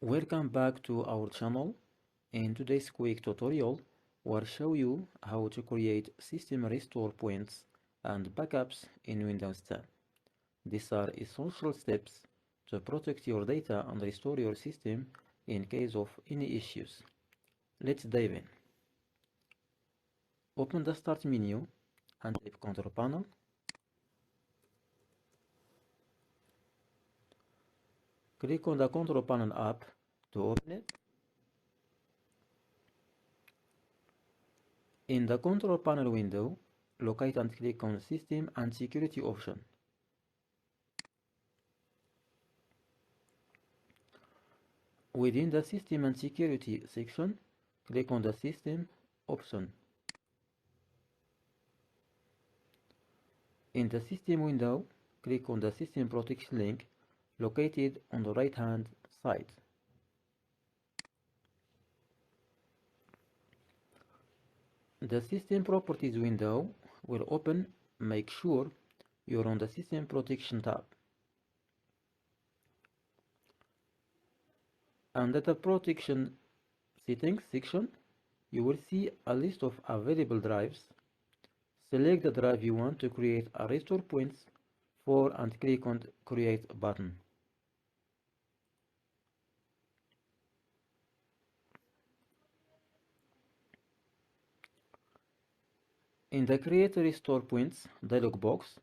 Welcome back to our channel. In today's quick tutorial, we'll show you how to create system restore points and backups in Windows 10. These are essential steps to protect your data and restore your system in case of any issues. Let's dive in. Open the Start menu and tap Control Panel. Click on the Control Panel app to open it. In the Control Panel window, locate and click on System and Security option. Within the System and Security section, click on the System option. In the System window, click on the System Protection link located on the right-hand side. The System Properties window will open. Make sure you're on the System Protection tab. Under the Protection Settings section, you will see a list of available drives. Select the drive you want to create a restore points for and click on Create button. In the Create Restore Points dialog box,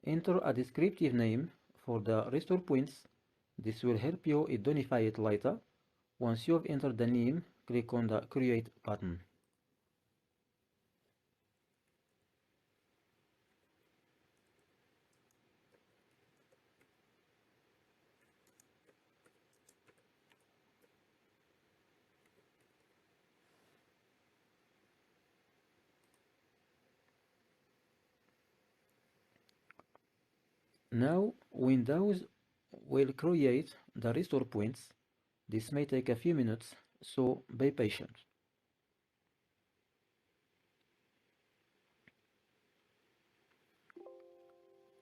enter a descriptive name for the restore points. This will help you identify it later. Once you have entered the name, click on the Create button. Now Windows will create the restore points. This may take a few minutes, so be patient.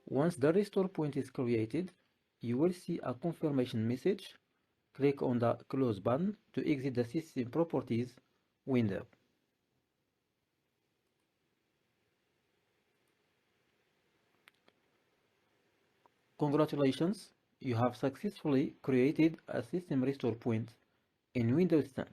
Once the restore point is created, you will see a confirmation message. Click on the Close button to exit the System Properties window. Congratulations, you have successfully created a system restore point in Windows 10.